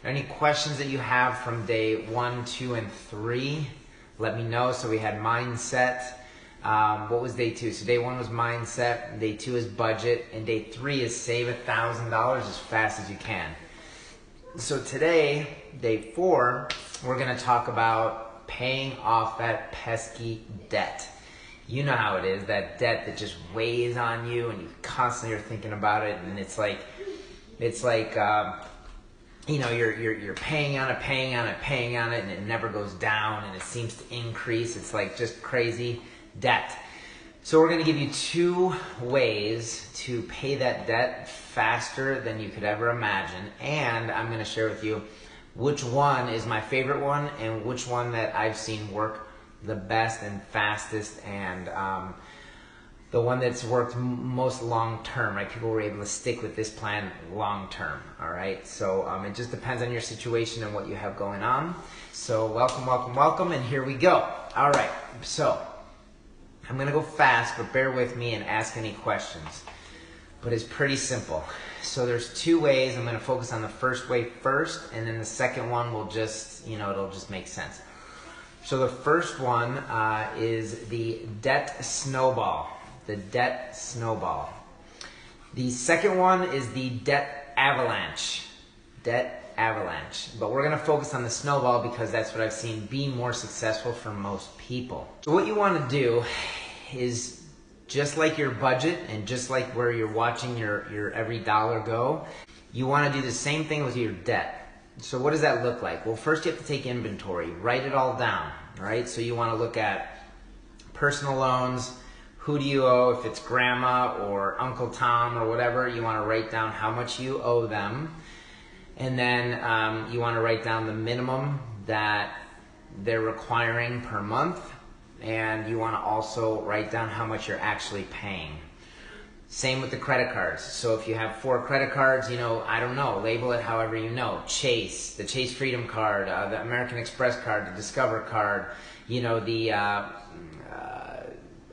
Any questions that you have from day 1, 2, and 3, let me know. So we had mindset. What was day 2? So day 1 was mindset, day 2 is budget, and day 3 is save $1,000 as fast as you can. So today, day 4, we're going to talk about paying off that pesky debt. You know how it is, that debt that just weighs on you and you constantly are thinking about it, and it's like you know, you're paying on it, and it never goes down, and it seems to increase. It's like just crazy debt. So we're going to give you 2 ways to pay that debt faster than you could ever imagine, and I'm going to share with you which one is my favorite one and which one that I've seen work the best and fastest, and the one that's worked most long-term, right? People were able to stick with this plan long-term, all right? So it just depends on your situation and what you have going on. So welcome, and here we go. All right, so I'm gonna go fast, but bear with me and ask any questions. But it's pretty simple. So there's 2 ways. I'm gonna focus on the first way first, and then the second one will just, you know, it'll just make sense. So the first one is the debt snowball. The debt snowball. The second one is the debt avalanche. Debt avalanche. But we're going to focus on the snowball because that's what I've seen be more successful for most people. So what you want to do is, just like your budget and just like where you're watching your every dollar go, you want to do the same thing with your debt. So what does that look like? Well, first you have to take inventory. Write it all down, right? So you want to look at personal loans. Who do you owe? If it's grandma or Uncle Tom or whatever, you want to write down how much you owe them. And then you want to write down the minimum that they're requiring per month. And you want to also write down how much you're actually paying. Same with the credit cards. So if you have 4 credit cards, you know, I don't know, label it however you know. Chase, the Chase Freedom card, the American Express card, the Discover card, you know, the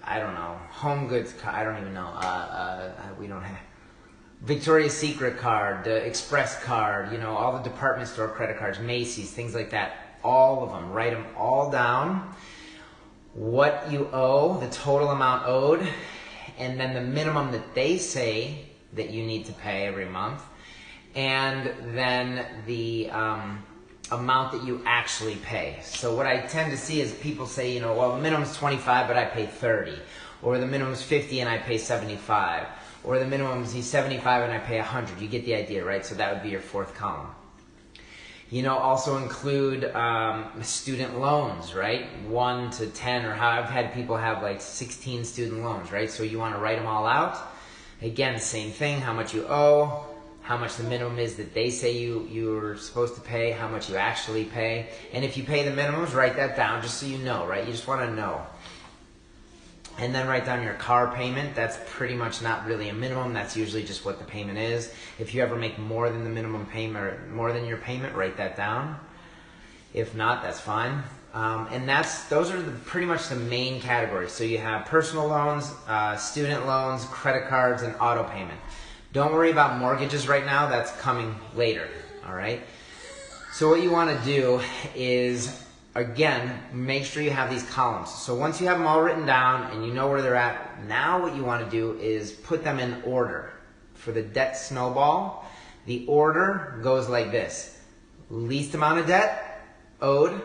I don't know, Home Goods card, I don't even know, we don't have, Victoria's Secret card, the Express card, you know, all the department store credit cards, Macy's, things like that, all of them, write them all down, what you owe, the total amount owed, and then the minimum that they say that you need to pay every month, and then the amount that you actually pay. So what I tend to see is people say, you know, well, the minimum's 25, but I pay 30, or the minimum's 50 and I pay 75, or the minimum's 75 and I pay 100. You get the idea, right? So that would be your 4th column. You know, also include student loans, right? 1 to 10, or how I've had people have like 16 student loans, right? So you want to write them all out. Again, same thing, how much you owe, how much the minimum is that they say you're supposed to pay, how much you actually pay. And if you pay the minimums, write that down just so you know, right? You just want to know. And then write down your car payment. That's pretty much not really a minimum. That's usually just what the payment is. If you ever make more than the minimum payment, or more than your payment, write that down. If not, that's fine. And those are pretty much the main categories. So you have personal loans, student loans, credit cards, and auto payment. Don't worry about mortgages right now. That's coming later, all right? So what you want to do is, again, make sure you have these columns. So once you have them all written down and you know where they're at, now what you want to do is put them in order. For the debt snowball, the order goes like this. Least amount of debt owed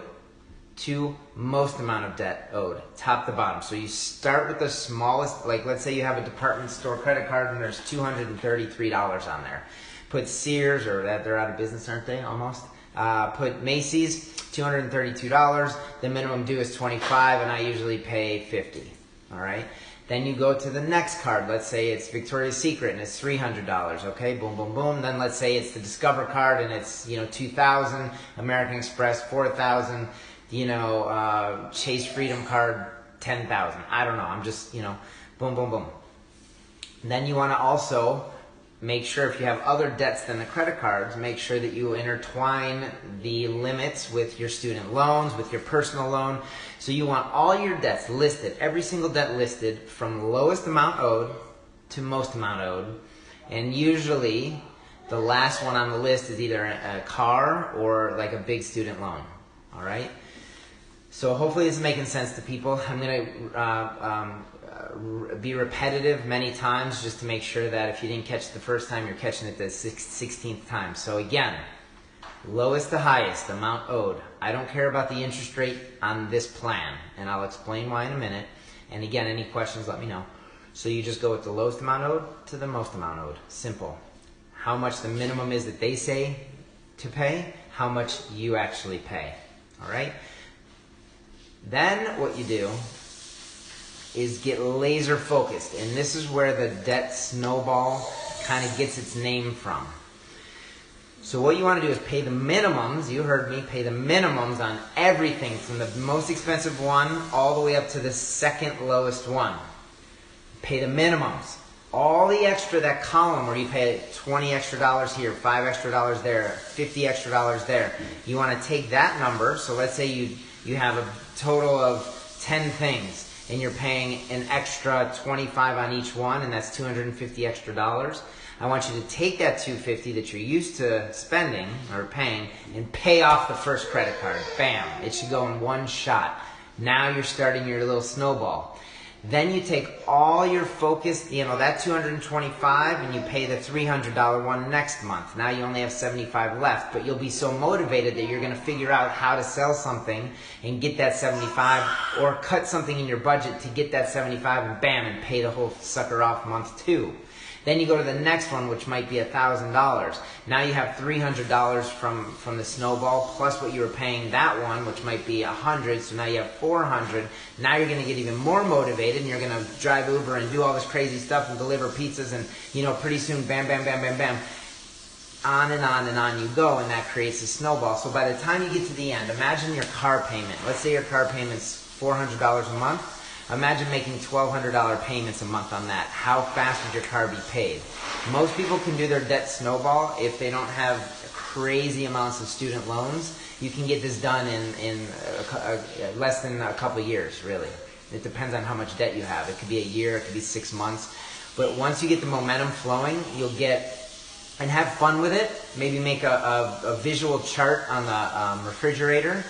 to most amount of debt owed, top to bottom. So you start with the smallest, like let's say you have a department store credit card and there's $233 on there. Put Sears, or that they're out of business, aren't they, almost? Put Macy's, $232. The minimum due is $25 and I usually pay $50, all right? Then you go to the next card. Let's say it's Victoria's Secret and it's $300, okay? Boom, boom, boom. Then let's say it's the Discover card and it's, you know, $2,000, American Express, $4,000, you know, Chase Freedom card, $10,000. I don't know. I'm just, you know, boom, boom, boom. And then you want to also make sure, if you have other debts than the credit cards, make sure that you intertwine the limits with your student loans, with your personal loan. So you want all your debts listed, every single debt listed from lowest amount owed to most amount owed. And usually The last one on the list is either a car or like a big student loan. All right. So hopefully this is making sense to people. I'm going to be repetitive many times just to make sure that if you didn't catch it the first time, you're catching it the 16th time. So again, lowest to highest amount owed. I don't care about the interest rate on this plan, and I'll explain why in a minute. And again, any questions, let me know. So you just go with the lowest amount owed to the most amount owed. Simple. How much the minimum is that they say to pay, how much you actually pay. All right? Then what you do is get laser focused. And this is where the debt snowball kind of gets its name from. So what you want to do is pay the minimums, you heard me, pay the minimums on everything from the most expensive one all the way up to the second lowest one. Pay the minimums. All the extra, that column where you pay $20 extra here, $5 extra there, $50 extra there, you want to take that number. So let's say you have a total of 10 things and you're paying an extra 25 on each one, and that's $250 extra. I want you to take that $250 that you're used to spending or paying and pay off the first credit card. Bam! It should go in one shot. Now you're starting your little snowball. Then you take all your focus, that $225, and you pay the $300 one next month. Now you only have $75 left, but you'll be so motivated that you're going to figure out how to sell something and get that $75, or cut something in your budget to get that $75, and bam, and pay the whole sucker off month 2. Then you go to the next one, which might be $1,000. Now you have $300 from the snowball, plus what you were paying that one, which might be $100. So now you have $400. Now you're going to get even more motivated, and you're going to drive Uber and do all this crazy stuff and deliver pizzas, and pretty soon, bam, bam, bam, bam, bam. On and on and on you go, and that creates a snowball. So by the time you get to the end, imagine your car payment. Let's say your car payment's $400 a month. Imagine making $1,200 payments a month on that. How fast would your car be paid? Most people can do their debt snowball if they don't have crazy amounts of student loans. You can get this done in less than a couple of years, really. It depends on how much debt you have. It could be a year, it could be 6 months. But once you get the momentum flowing, you'll get, and have fun with it. Maybe make a visual chart on the refrigerator,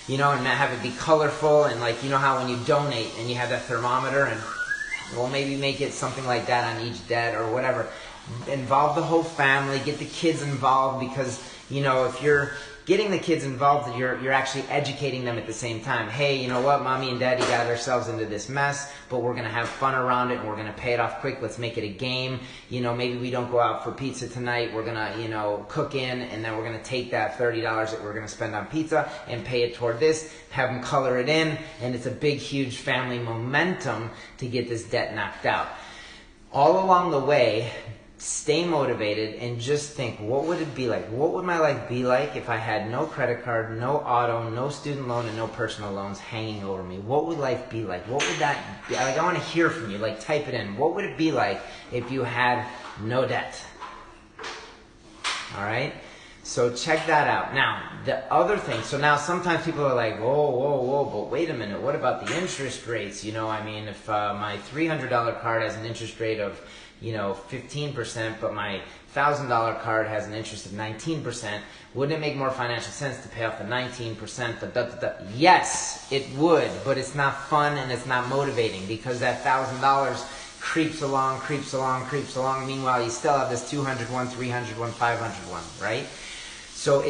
and have it be colorful, and how when you donate and you have that thermometer, and maybe make it something like that on each debt or whatever. Involve the whole family, get the kids involved, because if you're getting the kids involved, you're actually educating them at the same time. Hey, you know what, mommy and daddy got ourselves into this mess, but we're going to have fun around it, and we're going to pay it off quick. Let's make it a game. Maybe we don't go out for pizza tonight. We're going to, cook in, and then we're going to take that $30 that we're going to spend on pizza and pay it toward this, have them color it in, and it's a big, huge family momentum to get this debt knocked out. All along the way, stay motivated and just think, what would it be like? What would my life be like if I had no credit card, no auto, no student loan, and no personal loans hanging over me? What would life be like? What would that be? I want to hear from you. Type it in. What would it be like if you had no debt? All right? So check that out. Now, the other thing, so now sometimes people are like, whoa, but wait a minute. What about the interest rates? If my $300 card has an interest rate of 15%, but my $1,000 card has an interest of 19%, wouldn't it make more financial sense to pay off the 19%? Yes, it would, but it's not fun and it's not motivating, because that $1,000 creeps along. Meanwhile, you still have this 200 one, 300 one, 500 one, right? So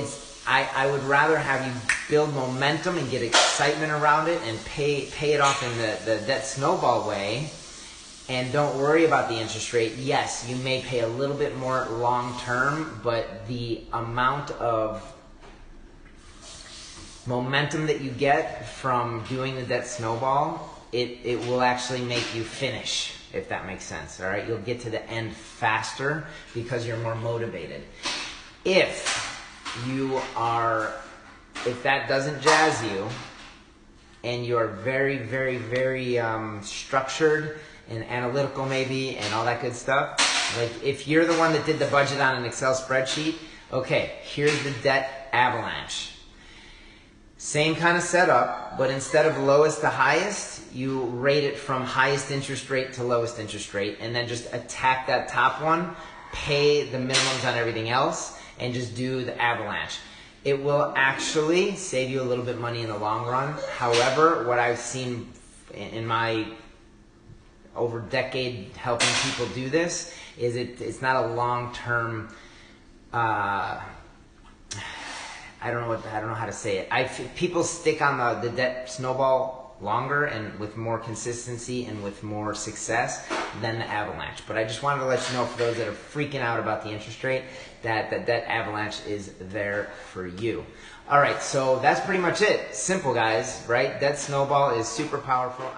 I would rather have you build momentum and get excitement around it and pay it off in the debt snowball way. And don't worry about the interest rate. Yes, you may pay a little bit more long term, but the amount of momentum that you get from doing the debt snowball, it will actually make you finish, if that makes sense. All right, you'll get to the end faster because you're more motivated. If that doesn't jazz you, and you're very, very, very structured and analytical maybe, and all that good stuff. If you're the one that did the budget on an Excel spreadsheet, okay, here's the debt avalanche. Same kind of setup, but instead of lowest to highest, you rate it from highest interest rate to lowest interest rate, and then just attack that top one pay the minimums on everything else and just do the avalanche. It will actually save you a little bit of money in the long run. However, what I've seen in my over decade helping people do this is it's not a long-term, I don't know how to say it. People stick on the debt snowball longer and with more consistency and with more success than the avalanche. But I just wanted to let you know, for those that are freaking out about the interest rate, that the debt avalanche is there for you. All right, so that's pretty much it. Simple, guys, right? Debt snowball is super powerful.